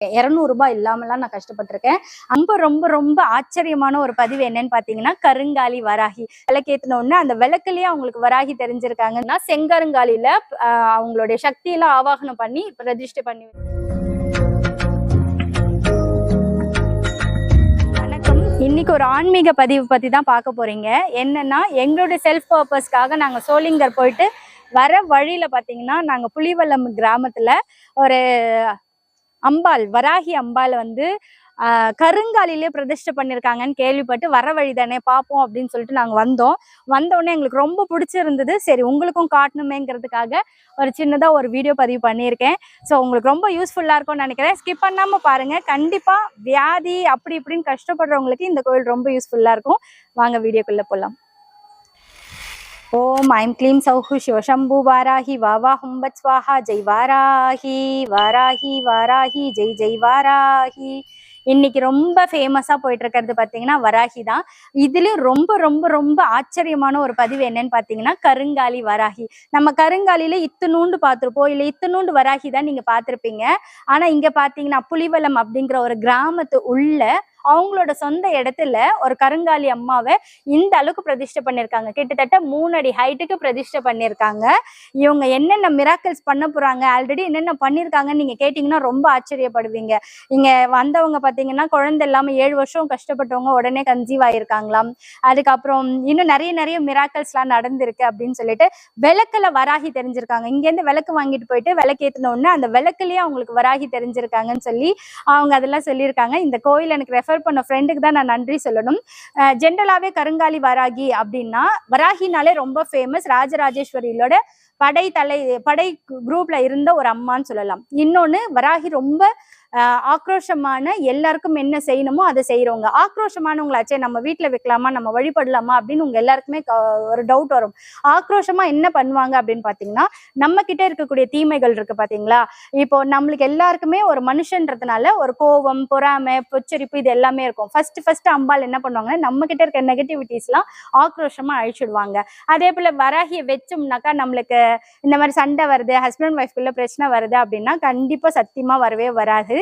ரூபாய் இல்லாமலாம் நான் கஷ்டப்பட்டிருக்கேன். ரொம்ப ரொம்ப ரொம்ப ஆச்சரியமான ஒரு பதிவு என்னன்னு பாத்தீங்கன்னா, கருங்காலி வராகி. விளக்கேத்தின உடனே அந்த விளக்குலயே அவங்களுக்கு வராகி தெரிஞ்சிருக்காங்கன்னா, செங்கருங்காலில அவங்களுடைய சக்தியெல்லாம் ஆவாகனம் பண்ணி பிரதிஷ்டை பண்ணி. வணக்கம். இன்னைக்கு ஒரு ஆன்மீக பதிவு பத்தி தான் பார்க்க போறீங்க. என்னன்னா, எங்களுடைய செல்ஃப் பர்பஸ்க்காக நாங்க சோளிங்கர் போயிட்டு வர வழியில பாத்தீங்கன்னா, நாங்க புலிவலம் கிராமத்துல ஒரு அம்பாள், வராகி அம்பாள் வந்து கருங்காலிலே பிரதிஷ்டை பண்ணியிருக்காங்கன்னு கேள்விப்பட்டு வர வழி தானே பார்ப்போம் அப்படின்னு சொல்லிட்டு நாங்கள் வந்தோடனே எங்களுக்கு ரொம்ப பிடிச்சிருந்தது. சரி, உங்களுக்கும் காட்டணுமேங்கிறதுக்காக ஒரு சின்னதாக ஒரு வீடியோ பதிவு பண்ணியிருக்கேன். ஸோ உங்களுக்கு ரொம்ப யூஸ்ஃபுல்லாக இருக்கும்னு நினைக்கிறேன். ஸ்கிப் பண்ணாமல் பாருங்கள். கண்டிப்பாக வியாதி அப்படி இப்படின்னு கஷ்டப்படுறவங்களுக்கு இந்த கோயில் ரொம்ப யூஸ்ஃபுல்லாக இருக்கும். வாங்க வீடியோக்குள்ளே போகலாம். ஓம் ஐம் க்ளீம் சௌஹு சிவசம்பு வாராகி வாவா ஹும்பத் ஸ்வாஹா ஜெய் வாராகி வாராகி வாராகி ஜெய் ஜெய் வாராகி. இன்னைக்கு ரொம்ப ஃபேமஸா போயிட்டு இருக்கிறது பாத்தீங்கன்னா வராகி தான். இதுலயும் ரொம்ப ரொம்ப ரொம்ப ஆச்சரியமான ஒரு பதிவு என்னன்னு பாத்தீங்கன்னா, கருங்காலி வராகி. நம்ம கருங்காலில இத்தனூண்டு பார்த்திருப்போம், இல்ல இத்தனூண்டு வராகி தான் நீங்க பார்த்திருப்பீங்க. ஆனா இங்க பாத்தீங்கன்னா புலிவலம் அப்படிங்கிற ஒரு கிராமத்து உள்ள அவங்களோட சொந்த இடத்துல ஒரு கருங்காலி அம்மாவை இந்த அளவுக்கு பிரதிஷ்டை பண்ணியிருக்காங்க. கிட்டத்தட்ட 3 அடி ஹைட்டுக்கு பிரதிஷ்டை பண்ணியிருக்காங்க. இவங்க என்னென்ன மிராக்கிள்ஸ் பண்ண போறாங்க, ஆல்ரெடி என்னென்ன பண்ணியிருக்காங்கன்னு நீங்க கேட்டீங்கன்னா ரொம்ப ஆச்சரியப்படுவீங்க. இங்க வந்தவங்க பாத்தீங்கன்னா குழந்தை இல்லாம 7 வருஷம் கஷ்டப்பட்டவங்க உடனே கன்சீவ் ஆயிருக்காங்களாம். அதுக்கப்புறம் இன்னும் நிறைய மிராக்கிள்ஸ் எல்லாம் நடந்திருக்கு அப்படின்னு சொல்லிட்டு விளக்குல வராகி தெரிஞ்சிருக்காங்க. இங்க இருந்து விளக்கு வாங்கிட்டு போயிட்டு விளக்கேத்தின உடனே அந்த விளக்குலயே அவங்களுக்கு வராகி தெரிஞ்சிருக்காங்கன்னு சொல்லி அவங்க அதெல்லாம் சொல்லியிருக்காங்க. இந்த கோயில் எனக்கு பண்ண ஃப்ரெண்டுக்கு தான் நான் நன்றி சொல்லணும். ஜென்ரலாவே கருங்காலி வராகி அப்படின்னா, வராகினாலே ரொம்ப ஃபேமஸ். ராஜராஜேஸ்வரியோட படை குரூப்ல இருந்த ஒரு அம்மான்னு சொல்லலாம். இன்னொன்னு, வராகி ரொம்ப ஆக்ரோஷமான, எல்லாருக்கும் என்ன செய்யணுமோ அதை செய்யறவங்க. ஆக்ரோஷமானவங்களாச்சே நம்ம வீட்டுல வைக்கலாமா, நம்ம வழிபடலாமா அப்படின்னு உங்க எல்லாருக்குமே ஒரு டவுட் வரும். ஆக்ரோஷமா என்ன பண்ணுவாங்க அப்படின்னு பாத்தீங்கன்னா, நம்ம கிட்ட இருக்கக்கூடிய தீமைகள் இருக்கு பாத்தீங்களா. இப்போ நம்மளுக்கு எல்லாருக்குமே ஒரு மனுஷன்றதுனால ஒரு கோபம், பொறாமை, பொச்சரிப்பு இது எல்லாமே இருக்கும். ஃபர்ஸ்ட் அம்பாள் என்ன பண்ணுவாங்கன்னா, நம்ம கிட்ட இருக்க நெகட்டிவிட்டிஸ் எல்லாம் ஆக்ரோஷமா அழிச்சிடுவாங்க. அதே போல வராகியை வச்சோம்னாக்கா நம்மளுக்கு இந்த மாதிரி சண்டை வருது, ஹஸ்பண்ட் ஒய்ஃப்குள்ள பிரச்சனை வருது அப்படின்னா கண்டிப்பா சத்தியமா வரவே வராது.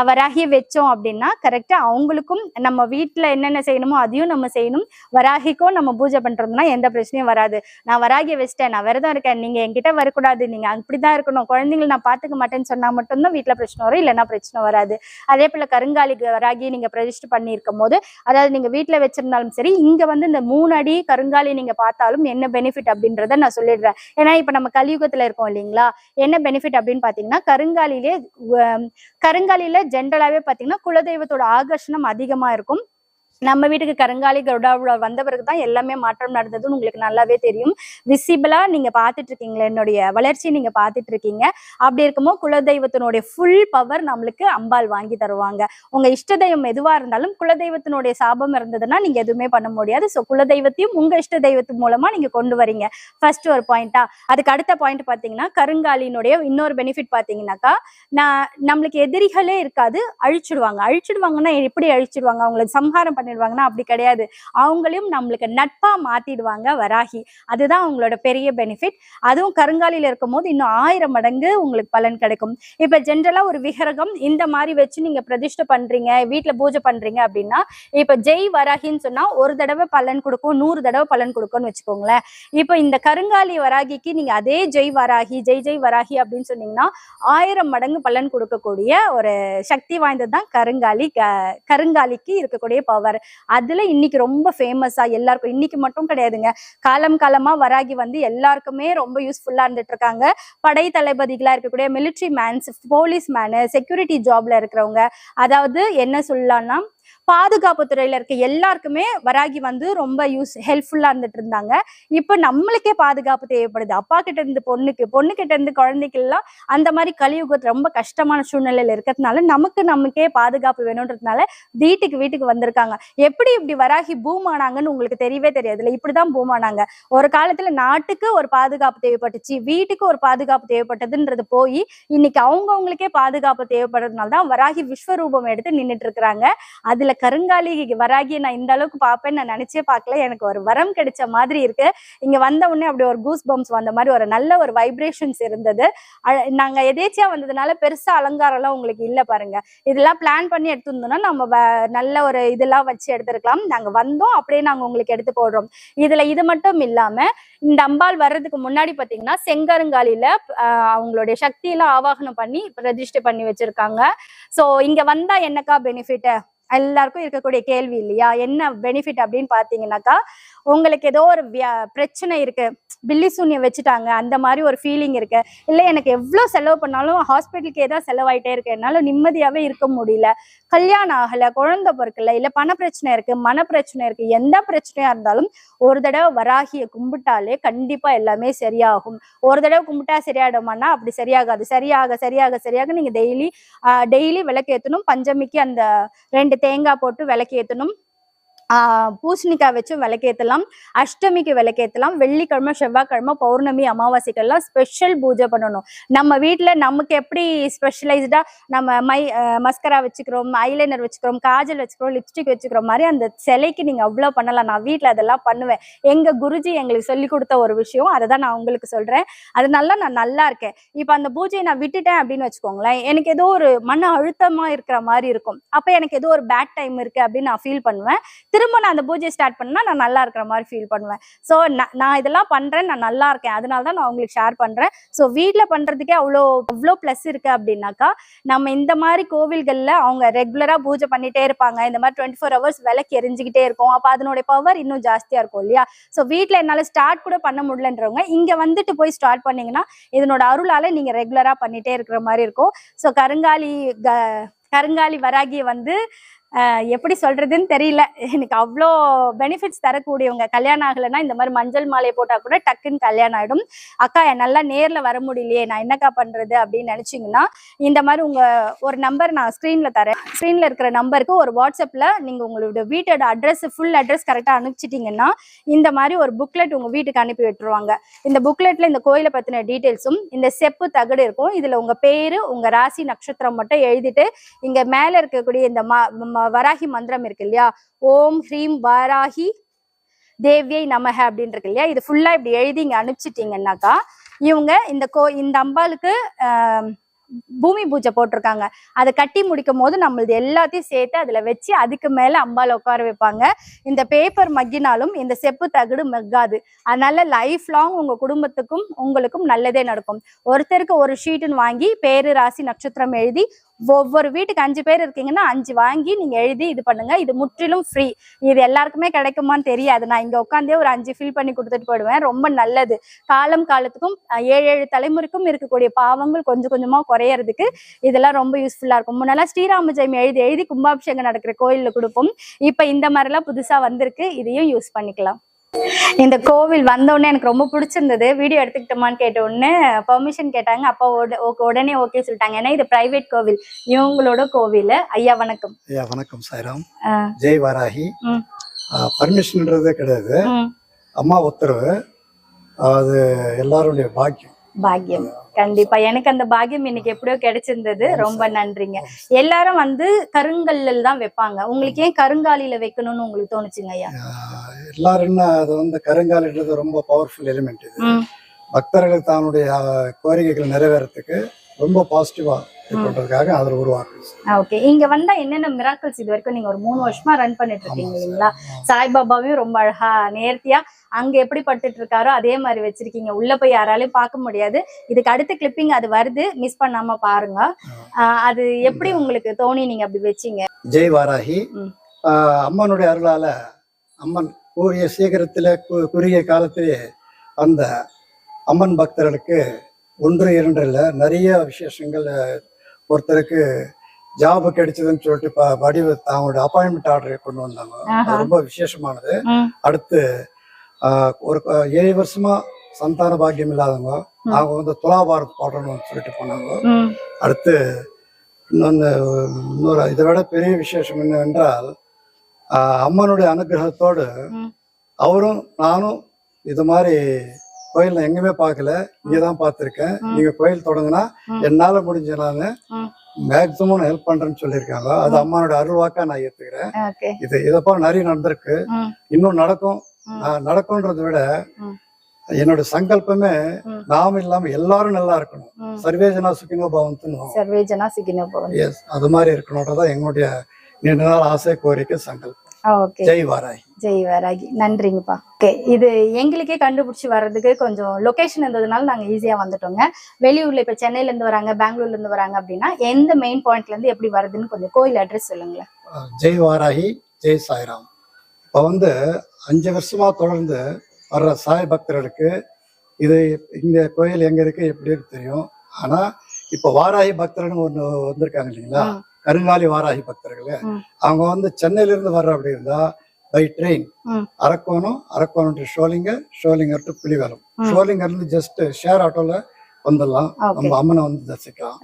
வராகியை வச்சோம் அப்படின்னா கரெக்டா அவங்களுக்கும் நம்ம வீட்டுல என்னென்ன செய்யணுமோ அதையும் நம்ம செய்யணும். வராகிக்கும் நம்ம பூஜை பண்றோம்னா எந்த பிரச்சனையும் வராது. நான் வராகியை வச்சிட்டேன், நான் விரதம் இருக்கேன், நீங்க என்கிட்ட வரக்கூடாது, நீங்க அப்படிதான் இருக்கணும், குழந்தைங்களை நான் பாத்துக்க மாட்டேன்னு சொன்னா மட்டும்தான் வீட்டுல பிரச்சனை வரும், இல்லைன்னா பிரச்சனை வராது. அதே போல கருங்காலி வராகி நீங்க பிரதிஷ்டை பண்ணி இருக்கும் போது, அதாவது நீங்க வீட்டுல வச்சிருந்தாலும் சரி, இங்க வந்து இந்த 3 அடி கருங்காலி நீங்க பார்த்தாலும் என்ன பெனிஃபிட் அப்படின்றத நான் சொல்லிடுறேன். ஏன்னா இப்ப நம்ம கலியுகத்துல இருக்கோம் இல்லைங்களா. என்ன பெனிஃபிட் அப்படின்னு பாத்தீங்கன்னா, கருங்காலியில ஜென்ரலாவே பாத்தீங்கன்னா குலதெய்வத்தோட ஆகர்ஷணம் அதிகமா இருக்கும். நம்ம வீட்டுக்கு கருங்காலி கருடா வந்த பிறகுதான் எல்லாமே மாற்றம் நடந்ததுன்னு உங்களுக்கு நல்லாவே தெரியும். விசிபிளா நீங்க பாத்துட்டு இருக்கீங்களா, என்னுடைய வளர்ச்சி நீங்க பாத்துட்டு இருக்கீங்க. அப்படி இருக்கும்போது குலதெய்வத்தினுடைய ஃபுல் பவர் நம்மளுக்கு அம்பாள் வாங்கி தருவாங்க. உங்க இஷ்ட தெய்வம் எதுவா இருந்தாலும் குலதெய்வத்தினுடைய சாபம் இருந்ததுன்னா நீங்க எதுவுமே பண்ண முடியாது. ஸோ குலதெய்வத்தையும் உங்க இஷ்ட தெய்வத்து மூலமா நீங்க கொண்டு வரீங்க. ஃபர்ஸ்ட் ஒரு பாயிண்டா. அதுக்கு அடுத்த பாயிண்ட் பாத்தீங்கன்னா, கருங்காலினுடைய இன்னொரு பெனிஃபிட் பாத்தீங்கன்னாக்கா, நம்மளுக்கு எதிரிகளே இருக்காது, அழிச்சிடுவாங்கன்னா எப்படி அழிச்சிடுவாங்க, அவங்களுக்கு சம்ஹாரம் பண்ணிடுவாங்கன்னா அப்படி கிடையாது. அவங்களையும் நம்மளுக்கு நட்பா மாத்திடுவாங்க வராகி. அதுதான் அவங்களோட பெரிய பெனிஃபிட். அதுவும் கருங்காலியில இருக்கும் போது இன்னும் 1000 மடங்கு உங்களுக்கு பலன் கிடைக்கும். இப்ப ஜென்ரலா ஒரு விக்கிரகம் இந்த மாதிரி வச்சு நீங்க பிரதிஷ்டை பண்றீங்க, வீட்டுல பூஜை பண்றீங்க அப்படின்னா, இப்ப ஜெய் வராகின்னு சொன்னா ஒரு தடவை பலன் கொடுக்கும், 100 தடவை பலன் கொடுக்கும்னு வச்சுக்கோங்களேன். இப்ப இந்த கருங்காலி வராகிக்கு நீங்க அதே ஜெய் வராகி, ஜெய் ஜெய் வராகி அப்படின்னு சொன்னீங்கன்னா 1000 மடங்கு பலன் கொடுக்கக்கூடிய ஒரு சக்தி வாய்ந்ததுதான் கருங்காலிக்கு இருக்கக்கூடிய பவர். அதுல இன்னைக்கு ரொம்ப ஃபேமஸா எல்லாருக்கும், இன்னைக்கு மட்டும் கிடையாதுங்க, காலமா வராகி வந்து எல்லாருக்குமே ரொம்ப யூஸ்ஃபுல்லா இருந்துட்டு இருக்காங்க. படை தளபதிகளா இருக்கக்கூடிய military mans, police man, security ஜாப்ல இருக்கிறவங்க, அதாவது என்ன சொல்லலாம்னா பாதுகாப்பு துறையில இருக்க எல்லாருக்குமே வராகி வந்து ரொம்ப ஹெல்ப்ஃபுல்லா இருந்துட்டு இருந்தாங்க. இப்ப நம்மளுக்கே பாதுகாப்பு தேவைப்படுது. அப்பா கிட்ட இருந்து பொண்ணு கிட்ட இருந்து குழந்தைக்கு எல்லாம் அந்த மாதிரி கலியுகத்து ரொம்ப கஷ்டமான சூழ்நிலையில இருக்கிறதுனால நமக்கே பாதுகாப்பு வேணும்ன்றதுனால வீட்டுக்கு வந்திருக்காங்க. எப்படி இப்படி வராகி பூம் ஆனாங்கன்னு உங்களுக்கு தெரியவே தெரியாதுல்ல. இப்படிதான் பூம் ஆனாங்க. ஒரு காலத்துல நாட்டுக்கு ஒரு பாதுகாப்பு தேவைப்பட்டுச்சு, வீட்டுக்கு ஒரு பாதுகாப்பு தேவைப்பட்டதுன்றது போய் இன்னைக்கு அவங்களுக்கே பாதுகாப்பு தேவைப்படுறதுனால தான் வராகி விஸ்வரூபம் எடுத்து நின்றுட்டு இருக்கிறாங்க. அதுல கருங்காலி வராகி நான் இந்த அளவுக்கு பார்ப்பேன்னு நான் நினைச்சே பார்க்கல. எனக்கு ஒரு வரம் கிடைச்ச மாதிரி இருக்கு. இங்க வந்த உடனே அப்படி ஒரு கூஸ் பம்ப்ஸ் வந்த மாதிரி ஒரு நல்ல ஒரு வைப்ரேஷன்ஸ் இருந்தது. நாங்க எதேச்சியா வந்ததுனால பெருசா அலங்காரம் எல்லாம் உங்களுக்கு இல்ல பாருங்க. இதெல்லாம் பிளான் பண்ணி எடுத்துருந்தோம்னா நம்ம நல்ல ஒரு இதெல்லாம் வச்சு எடுத்துருக்கலாம். நாங்க வந்தோம் அப்படியே நாங்க உங்களுக்கு எடுத்து போடுறோம். இதுல இது மட்டும் இல்லாம இந்த அம்பாள் வர்றதுக்கு முன்னாடி பாத்தீங்கன்னா செங்கருங்காலில அவங்களுடைய சக்தியெல்லாம் ஆவாகனம் பண்ணி ரெஜிஸ்டர் பண்ணி வச்சிருக்காங்க. சோ இங்க வந்தா என்னக்கா பெனிஃபிட் எல்லாருக்கும் இருக்கக்கூடிய கேள்வி இல்லையா? என்ன பெனிஃபிட் அப்படின்னு பாத்தீங்கன்னாக்கா, உங்களுக்கு ஏதோ ஒரு பிரச்சனை இருக்கு, பில்லி சூன்யம் வச்சுட்டாங்க, அந்த மாதிரி ஒரு ஃபீலிங் இருக்கு, இல்லை எனக்கு எவ்வளவு செலவு பண்ணாலும் ஹாஸ்பிட்டலுக்கு ஏதாவது செலவாயிட்டே இருக்கு, என்னால நிம்மதியாவே இருக்க முடியல, கல்யாணம் ஆகல, குழந்தை பிறக்கல, இல்ல பண பிரச்சனை இருக்கு, மன பிரச்சனை இருக்கு, எந்த பிரச்சனையா இருந்தாலும் ஒரு தடவை வராகிய கும்பிட்டாலே கண்டிப்பா எல்லாமே சரியாகும். ஒரு தடவை கும்பிட்டா சரியாயிடுமான்னா அப்படி சரியாகாது. சரியாக சரியாக சரியாக நீங்க டெய்லி விளக்கேற்றணும். பஞ்சமிக்கு அந்த 2 தேங்காய் போட்டு விளக்கேற்றணும். பூசணிக்காய் வச்சும் விளக்கேற்றலாம். அஷ்டமிக்கு விளக்கேற்றலாம். வெள்ளிக்கிழமை, செவ்வாய்க்கிழமை, பௌர்ணமி, அமாவாசைக்கெல்லாம் ஸ்பெஷல் பூஜை பண்ணணும். நம்ம வீட்டுல நமக்கு எப்படி ஸ்பெஷலைஸ்டா நம்ம மஸ்கரா வச்சுக்கிறோம், ஐலைனர் வச்சுக்கிறோம், காஜல் வச்சுக்கிறோம், லிப்ஸ்டிக் வச்சுக்கிறோம் மாதிரி அந்த சிலைக்கு நீங்க அவ்வளவு பண்ணலாம். நான் வீட்டுல அதெல்லாம் பண்ணுவேன். எங்க குருஜி எங்களுக்கு சொல்லி கொடுத்த ஒரு விஷயம், அதை தான் நான் உங்களுக்கு சொல்றேன். அதனால நான் நல்லா இருக்கேன். இப்ப அந்த பூஜையை நான் விட்டுட்டேன் அப்படின்னு வச்சுக்கோங்களேன், எனக்கு ஏதோ ஒரு மன அழுத்தமா இருக்கிற மாதிரி இருக்கும். அப்ப எனக்கு ஏதோ ஒரு பேட் டைம் இருக்கு அப்படின்னு நான் ஃபீல் பண்ணுவேன். திரும்ப நான் அந்த பூஜை ஸ்டார்ட் பண்ணா நான் நல்லா இருக்கிற மாதிரி ஃபீல் பண்ணுவேன். ஸோ நான் இதெல்லாம் பண்றேன், நான் நல்லா இருக்கேன், அதனால தான் நான் உங்களுக்கு ஷேர் பண்றேன். ஸோ வீட்டுல பண்றதுக்கே அவ்வளோ பிளஸ் இருக்கு அப்படின்னாக்கா, நம்ம இந்த மாதிரி கோவில்கள்ல அவங்க ரெகுலரா பூஜை பண்ணிட்டே இருப்பாங்க. இந்த மாதிரி 24 hours விளக்கு எரிஞ்சுக்கிட்டே இருக்கும். அப்ப அதனுடைய பவர் இன்னும் ஜாஸ்தியா இருக்கும் இல்லையா? ஸோ வீட்டுல என்னால ஸ்டார்ட் கூட பண்ண முடியலன்றவங்க இங்க வந்துட்டு போய் ஸ்டார்ட் பண்ணீங்கன்னா இதனோட அருளால நீங்க ரெகுலரா பண்ணிட்டே இருக்கிற மாதிரி இருக்கும். ஸோ கருங்காலி வராகிய வந்து எப்படி சொல்றதுன்னு தெரியல. எனக்கு அவ்வளோ பெனிஃபிட்ஸ் தரக்கூடியவங்க. கல்யாணம் ஆகலைன்னா இந்த மாதிரி மஞ்சள் மாலையை போட்டா கூட டக்குன்னு கல்யாணம் ஆயிடும். அக்கா நல்லா நேர்ல வர முடியலையே, நான் என்னக்கா பண்றது அப்படின்னு நினைச்சீங்கன்னா, இந்த மாதிரி உங்க ஒரு நம்பர் நான் ஸ்கிரீன்ல தரேன். ஸ்கிரீன்ல இருக்கிற நம்பருக்கு ஒரு வாட்ஸ்அப்ல நீங்க உங்களோட வீட்டோட அட்ரஸ், ஃபுல் அட்ரஸ் கரெக்டா அனுப்பிச்சிட்டீங்கன்னா இந்த மாதிரி ஒரு புக்லெட் உங்க வீட்டுக்கு அனுப்பி விட்டுருவாங்க. இந்த புக்லெட்ல இந்த கோயிலை பத்தின டீட்டெயில்ஸும் இந்த செப்பு தகடு இருக்கும். இதுல உங்க பேரு, உங்க ராசி, நட்சத்திரம் மட்டும் எழுதிட்டு இங்க மேல இருக்கக்கூடிய இந்த வராகி மந்திரம் இருக்கு இல்லையா, ஓம் ஹ்ரீம் வாராகி தேவியை நமக அப்படின்னு இருக்கு இல்லையா, இது ஃபுல்லா இப்படி எழுதி இங்க அனுப்பிச்சிட்டீங்கன்னாக்கா இவங்க இந்த அம்பாளுக்கு பூமி பூஜை போட்டிருக்காங்க. அதை கட்டி முடிக்கும் போது நம்மளது எல்லாத்தையும் சேர்த்து அதுல வச்சு அதுக்கு மேல அம்பால உட்கார வைப்பாங்க. இந்த பேப்பர் மக்கினாலும் இந்த செப்பு தகடு மக்காது. அதனால லைஃப் லாங் உங்க குடும்பத்துக்கும் உங்களுக்கும் நல்லதே நடக்கும். ஒருத்தருக்கு ஒரு ஷீட்டுன்னு வாங்கி பேரு, ராசி, நட்சத்திரம் எழுதி ஒவ்வொரு வீட்டுக்கு 5 பேர் இருக்கீங்கன்னா 5 வாங்கி நீங்க எழுதி இது பண்ணுங்க. இது முற்றிலும் ஃப்ரீ. இது எல்லாருக்குமே கிடைக்குமான்னு தெரியாது. நான் இங்க உட்காந்தே ஒரு 5 ஃபில் பண்ணி கொடுத்துட்டு போயிடுவேன். ரொம்ப நல்லது. காலத்துக்கும் 7 தலைமுறைக்கும் இருக்கக்கூடிய பாவங்கள் கொஞ்சம் கொஞ்சமா குறையறதுக்கு இதெல்லாம் ரொம்ப யூஸ்ஃபுல்லா இருக்கும். முன்னெல்லாம் ஸ்ரீராம ஜெயம் எழுதி கும்பாபிஷேகம் நடக்கிற கோயில்ல கொடுப்போம். இப்ப இந்த மாதிரி எல்லாம் புதுசா வந்திருக்கு. இதையும் யூஸ் பண்ணிக்கலாம். இந்த கோவில் வந்தோடனே எனக்கு ரொம்ப பிடிச்சிருந்தது. வீடியோ எடுத்துக்கிட்டோமான்னு கேட்ட உடனே பெர்மிஷன் கேட்டாங்க. அப்பா உடனே ஓகே சொல்லிட்டாங்க. ஏன்னா இது பிரைவேட் கோவில், இவங்களோட கோவில். ஐயா வணக்கம். ஐயா வணக்கம். சாய்ராம். ஜெய் வராகி. பர்மிஷன்ன்றதே கிடையாது, அம்மா உத்தரவு. அது எல்லாருடைய பாக்கியம். கண்டிப்பா எனக்கு அந்த பாக்கியம் இன்னைக்கு எப்படியோ கிடைச்சிருந்தது. ரொம்ப நன்றிங்க. எல்லாரும் வந்து கருங்கல்ல தான் வைப்பாங்க. உங்களுக்கு ஏன் கருங்காலில வைக்கணும்னு உங்களுக்கு தோணுச்சுங்க ஐயா? எல்லாரும் அது வந்து கருங்காலின்றது ரொம்ப பவர்ஃபுல் எலிமெண்ட். இது பக்தர்கள் தன்னுடைய கோரிக்கைகள் நிறைவேறதுக்கு ரொம்ப பாசிட்டிவா பண்றதுக்காக அதுல உருவாக்குது. ஓகே, இங்க வந்தா என்னென்ன மிராக்கிள்ஸ் இது வரைக்கும் நீங்க ஒரு 3 வருஷமா ரன் பண்ணிட்டு இருக்கீங்க இல்லைங்களா? சாய்பாபாவையும் ரொம்ப அழகா நேர்த்தியா அங்க எப்படி பட்டுட்டு இருக்காரோ அதே மாதிரி வச்சிருக்கீங்க. உள்ள போய் யாராலையும் பார்க்க முடியாது. இதுக்கு அடுத்த கிளிப்பிங் அது வருது, மிஸ் பண்ணாம பாருங்க. அது எப்படி உங்களுக்கு தோணி நீங்க அப்படி வச்சீங்க? ஜெய் வாராகி. அம்மனுடைய அருளால அம்மன் கூறிய சீக்கிரத்துல குறுகிய காலத்திலே அந்த அம்மன் பக்தர்களுக்கு 1 2 இல்ல நிறைய விசேஷங்கள். ஒருத்தருக்கு ஜாப் கிடைச்சதுன்னு சொல்லிட்டு அவங்களோட அப்பாயின்மெண்ட் ஆர்டர் கொண்டு வந்தாங்க. ரொம்ப விசேஷமானது. அடுத்து ஒரு 7 வருஷமா சந்தான பாக்கியம் இல்லாதவங்க அவங்க வந்து துலாபாரத் போடணும்னு சொல்லிட்டு போனாங்க. அடுத்து இன்னொரு இதை விட பெரிய விசேஷம் என்னவென்றால், அம்மனுடைய அனுகிரகத்தோடு அவரும் நானும் இது மாதிரி கோயில் நான் எங்குமே பார்க்கல, இங்கதான் பார்த்திருக்கேன். நீங்க கோயில் தொடங்கினா என்னால முடிஞ்ச நான் மேக்சிமம் ஹெல்ப் பண்றேன்னு சொல்லியிருக்காங்க. அது அம்மாவோட அருள்வாக்கா நான் ஏத்துக்கிறேன். ஓகே. இதை போல நிறைய நடந்திருக்கு, இன்னும் நடக்கும். நடக்கும்ன்றதை விட என்னோட சங்கல்பமே நாம இல்லாம எல்லாரும் நல்லா இருக்கணும். சர்வேஜனா சுகினோ பவந்துன்னு. சர்வேஜனா சுகினோ பவந்து. எஸ், அது மாதிரி இருக்கணும்ன்றதான் எங்களுடைய நீண்ட நாள் ஆசை, கோரிக்கை, சங்கல்பம். ஓகே. ஜெய் வாராகி. ஜெய் வாராகி. நன்றிங்கப்பா. ஓகே, இது எங்களுக்கே கண்டுபிடிச்சி வர்றதுக்கு கொஞ்சம் லொகேஷன் இருந்ததுனால நாங்க ஈஸியா வந்துட்டோங்க. வெளியூர்ல இப்ப சென்னையில இருந்து வராங்க, பெங்களூர்ல இருந்து வராங்க அப்படின்னா எந்த மெயின் பாயிண்ட்ல இருந்து எப்படி வருதுன்னு கொஞ்சம் கோயில் அட்ரஸ் சொல்லுங்களேன். ஜெய் வாராகி, ஜெய் சாய்ராம். இப்ப 5 வருஷமா தொடர்ந்து வர்ற சாய் பக்தர்களுக்கு இது இங்க கோயில் எங்க இருக்கு எப்படி தெரியும். ஆனா இப்ப வாராகி பக்தர்கள் ஒண்ணு வந்திருக்காங்க இல்லைங்களா, கருங்காலி வாராகி பக்தர்கள். அவங்க சென்னையில இருந்து வர்ற அப்படி இருந்தா by train Arakkonam to Sholinghur to Pulivalam. ஷோலிங்கர்ல இருந்து ஜஸ்ட் ஷேர் ஆட்டோல வந்துடலாம், நம்ம அம்மனை தரிசிக்கலாம்.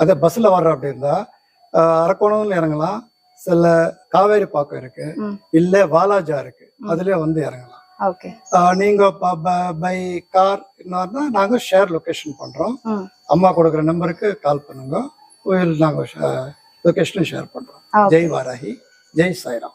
அதே பஸ்ல வர்ற அப்படி இருந்தா அரக்கோணம்ல இறங்கலாம், சில காவேரி பாக்கம் இருக்கு, இல்ல வாலாஜா இருக்கு, அதுலயே இறங்கலாம். நீங்க பை கார் நாங்க ஷேர் லொகேஷன் பண்றோம். அம்மா கொடுக்குற நம்பருக்கு கால் பண்ணுங்க, நாங்க லொகேஷன் ஷேர் பண்றோம். ஜெய் வாராகி, ஜெய் சாய்ராம்.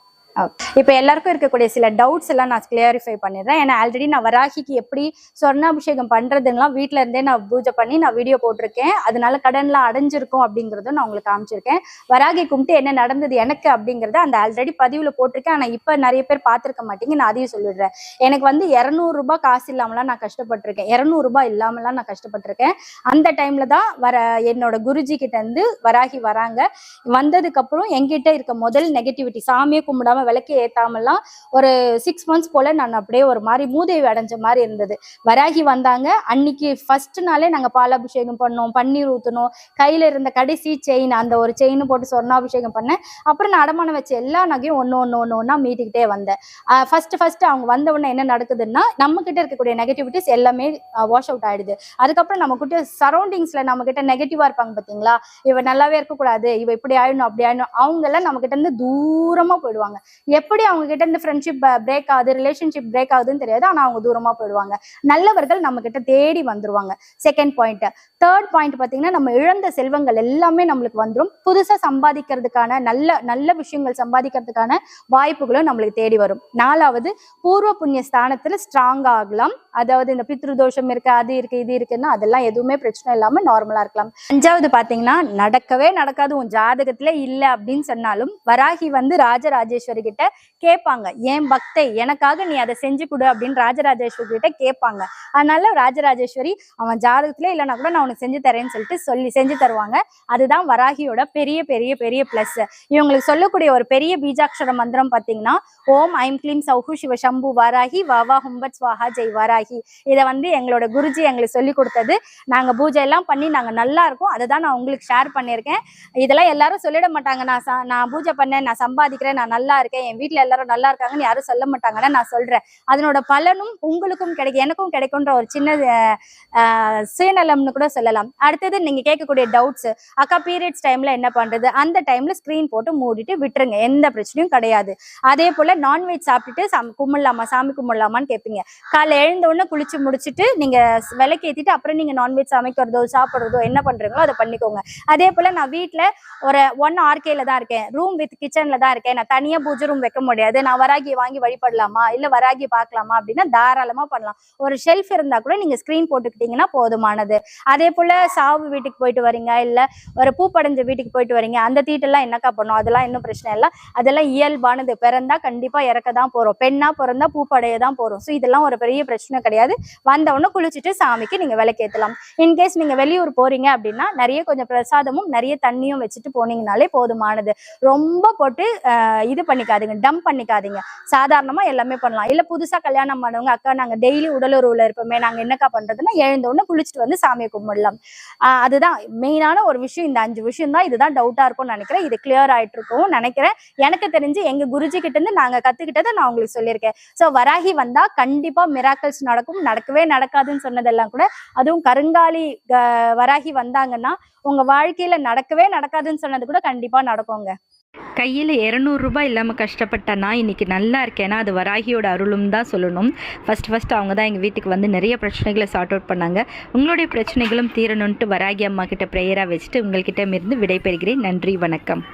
இப்ப எல்லாருக்கும் இருக்கக்கூடிய சில டவுட்ஸ் எல்லாம் நான் கிளியரிஃபை பண்ணிடுறேன். ஏன்னா ஆல்ரெடி நான் வராகிக்கு எப்படி சொர்ணாபிஷேகம் பண்றதுலாம் வீட்டுல இருந்தே நான் பூஜை பண்ணி நான் வீடியோ போட்டிருக்கேன். அதனால கடன்லாம் அடைஞ்சிருக்கும் அப்படிங்கறதும் நான் உங்களுக்கு காமிச்சிருக்கேன். வராகி கும்பிட்டு என்ன நடந்தது எனக்கு அப்படிங்கறத அந்த ஆல்ரெடி பதிவுல போட்டிருக்கேன். ஆனா இப்ப நிறைய பேர் பார்த்திருக்க மாட்டீங்க, நான் அதையும் சொல்லிடுறேன். எனக்கு 200 ரூபாய் காசு இல்லாமலாம் நான் கஷ்டப்பட்டிருக்கேன், 200 ரூபாய் இல்லாமலாம் நான் கஷ்டப்பட்டிருக்கேன். அந்த டைம்ல தான் என்னோட குருஜி கிட்ட இருந்து வராகி வராங்க. வந்ததுக்கு அப்புறம் என்கிட்ட இருக்க முதல் நெகட்டிவிட்டி, சாமியை கும்பிடாம விளக்கு ஏத்தாமலாம் ஒரு 6 months போல நான் அப்படியே ஒரு மாதிரி மூதேவி அடைஞ்ச மாதிரி இருந்தது. வராகி வந்தாங்க அன்னைக்கு ஃபர்ஸ்ட் நாளே நாங்க பாலாபிஷேகம் பண்ணோம், பன்னீர் ஊத்தணும், கையில இருந்த கடைசி செயின் அந்த ஒரு செயின் போட்டு சொர்ணாபிஷேகம் பண்ணேன். அப்புறம் நான் அடமானம் வச்ச எல்லா நகையும் ஒன்னா மீட்டிக்கிட்டே வந்தேன். ஃபர்ஸ்ட் அவங்க வந்த உடனே என்ன நடக்குதுன்னா, நம்ம கிட்ட இருக்கக்கூடிய நெகட்டிவிட்டிஸ் எல்லாமே வாஷ் அவுட் ஆயிடுது. அதுக்கப்புறம் நம்ம கிட்ட சரௌண்டிங்ஸ்ல நம்ம கிட்ட நெகட்டிவா இருப்பாங்க பாத்தீங்களா, இவ நல்லாவே இருக்கக்கூடாது, இவ இப்படி ஆயிடணும் அப்படி ஆயிடணும், அவங்க எல்லாம் நம்ம கிட்ட இருந்து தூரமா போயிடுவாங்க. எப்படி அவங்க கிட்ட இருந்து ஃப்ரெண்ட்ஷிப் பிரேக் ஆகுது, ரிலேஷன்ஷிப் பிரேக் ஆகுதுன்னு தெரியாது, ஆனா அவங்க தூரமா போயிடுவாங்க. நல்லவர்கள் நம்ம கிட்ட தேடி வந்துருவாங்க. Second point. தேர்ட் பாயிண்ட் பாத்தீங்கன்னா, நம்ம இழந்த செல்வங்கள் எல்லாமே நம்மளுக்கு வந்துடும். புதுசா சம்பாதிக்கிறதுக்கான நல்ல விஷயங்கள் சம்பாதிக்கிறதுக்கான வாய்ப்புகளும் நம்மளுக்கு தேடி வரும். 4வது, பூர்வ புண்ணிய ஸ்தானத்துல ஸ்ட்ராங் ஆகலாம். அதாவது இந்த பித்ருதோஷம் இருக்கு, அது இருக்கு, இது இருக்குன்னா அதெல்லாம் எதுவுமே பிரச்சனை இல்லாம நார்மலா இருக்கலாம். 5வது பாத்தீங்கன்னா, நடக்கவே நடக்காது உன் ஜாதகத்துல இல்ல அப்படின்னு சொன்னாலும் வராகி ராஜராஜேஸ்வரி கிட்ட கேட்பாங்க, ஏன் பக்தை எனக்காக நீ அதை செஞ்சு கொடு அப்படின்னு ராஜராஜேஸ்வரி கிட்ட கேட்பாங்க. அதனால ராஜராஜேஸ்வரி அவன் ஜாதகத்துல இல்லைன்னா கூட நான் உனக்கு செஞ்சு தரேன்னு சொல்லிட்டு செஞ்சு தருவாங்க. அதுதான் வராகியோட பெரிய பெரிய பெரிய பிளஸ். இவங்களுக்கு சொல்லக்கூடிய ஒரு பெரிய பீஜாட்சர மந்திரம் பாத்தீங்கன்னா, ஓம் ஐம் க்ளீம் சௌஹு சிவ சம்பு வாராகி வாவா ஹும்பத் ஸ்வாஹா ஜெய் வாராகி. இதை எங்களோட குருஜி எங்களுக்கு சொல்லி கொடுத்தது. நாங்க பூஜை எல்லாம் பண்ணி நாங்க நல்லா இருக்கோம். அதை தான் நான் உங்களுக்கு ஷேர் பண்ணியிருக்கேன். இதெல்லாம் எல்லாரும் சொல்லிட மாட்டாங்க, நான் பூஜை பண்ணேன், நான் சம்பாதிக்கிறேன், நான் நல்லா இருக்கேன், என் வீட்டுல எல்லாரும் நல்லா இருக்காங்கன்னு யாரும் சொல்ல மாட்டாங்கன்னா நான் சொல்றேன். அதனோட பலனும் உங்களுக்கும் கிடைக்கும், எனக்கும் கிடைக்கும்ன்ற ஒரு சின்ன சுயநலம்னு கூட சொல்லலாம். அடுத்தது நீங்க கேட்கக்கூடிய டவுட்ஸ், அக்கா பீரியட்ஸ் டைம்ல என்ன பண்றது, அந்த டைம்ல ஸ்கிரீன் போட்டு மூடிட்டு விட்டுருங்க, எந்த பிரச்சனையும் கிடையாது. அதே போல நான்வெஜ் சாப்பிட்டுட்டு கும்பிடலாமா, சாமி கும்பிடலாமான்னு கேட்பீங்க. காலை எழுந்த உடனே குளிச்சு முடிச்சுட்டு நீங்க விளக்கு ஏத்திட்டு அப்புறம் நீங்க நான்வெஜ் சமைக்கிறதோ சாப்பிடுறதோ என்ன பண்றீங்களோ அதை பண்ணிக்கோங்க. அதே போல நான் வீட்டுல ஒரு 1 RKல தான் இருக்கேன், ரூம் வித் கிச்சன்ல தான் இருக்கேன், நான் தனியா பூஜை ரூம் வைக்க முடியாது, நான் வராகி வாங்கி வழிபடலாமா இல்ல வராகி பார்க்கலாமா அப்படின்னா தாராளமா பண்ணலாம். ஒரு ஷெல்ஃப் இருந்தா கூட நீங்க ஸ்கிரீன் போட்டுக்கிட்டீங்கன்னா போதுமானது. அதே போல சாவு வீட்டுக்கு போயிட்டு வரீங்க, இல்ல ஒரு பூப்படைஞ்ச வீட்டுக்கு போயிட்டு வரீங்க, அந்த தீட்டெல்லாம் என்னக்கா பண்ணும், அதெல்லாம் இன்னும் பிரச்சனை இல்லை, அதெல்லாம் இயல்பானது. பிறந்தா கண்டிப்பா இறக்க தான் போறோம், பெண்ணா பிறந்தா பூப்படைய தான் போறோம். ஸோ இதெல்லாம் ஒரு பெரிய பிரச்சனை கிடையாது. வந்தவொடனே குளிச்சுட்டு சாமிக்கு நீங்க விளக்கேற்றலாம். இன்கேஸ் நீங்க வெளியூர் போறீங்க அப்படின்னா நிறைய கொஞ்சம் பிரசாதமும் நிறைய தண்ணியும் வச்சுட்டு போனீங்கனாலே போதுமானது. ரொம்ப போட்டு இது பண்ணிக்காதீங்க, டம்ப் பண்ணிக்காதீங்க, சாதாரணமா எல்லாமே பண்ணலாம். இல்ல புதுசா கல்யாணம் பண்ணவங்க, அக்கா நாங்க டெய்லி உடலுறவுல இருப்போமே, நாங்க என்னக்கா பண்றதுன்னா எழுந்த உடனே குளிச்சுட்டு வந்து சாமியை கும்பிடலாம். அதுதான் மெயினான ஒரு விஷயம். இந்த 5 விஷயம் தான். இதுதான் டவுட்டா இருக்கும்னு நினைக்கிறேன். இது கிளியர் ஆயிட்டு இருக்கும் நினைக்கிறேன். எனக்கு தெரிஞ்சு எங்க குருஜி கிட்ட இருந்து நாங்க கத்துக்கிட்டதை நான் உங்களுக்கு சொல்லியிருக்கேன். சோ வராகி வந்தா கண்டிப்பா மிராக்கிள்ஸ் நடக்கும். நடக்கவே நடக்காதுன்னு சொன்னதெல்லாம் கூட, அதுவும் கருங்காலி வராகி வந்தாங்கன்னா உங்க வாழ்க்கையில நடக்கவே நடக்காதுன்னு சொன்னது கூட கண்டிப்பா நடக்குங்க. கையில் 200 ரூபாய் இல்லாமல் கஷ்டப்பட்ட நான் இன்றைக்கி நல்லா இருக்கேன்னா அது வராகியோட அருளும் தான் சொல்லணும். ஃபஸ்ட்டு அவங்க தான் எங்கள் வீட்டுக்கு வந்து நிறைய பிரச்சனைகளை சார்ட் அவுட் பண்ணாங்க. உங்களுடைய பிரச்சனைகளும் தீரணுன்ட்டு வராகி அம்மா கிட்ட ப்ரேயராக வச்சுட்டு உங்கள்கிட்ட இருந்து விடைபெறுகிறேன். நன்றி, வணக்கம்.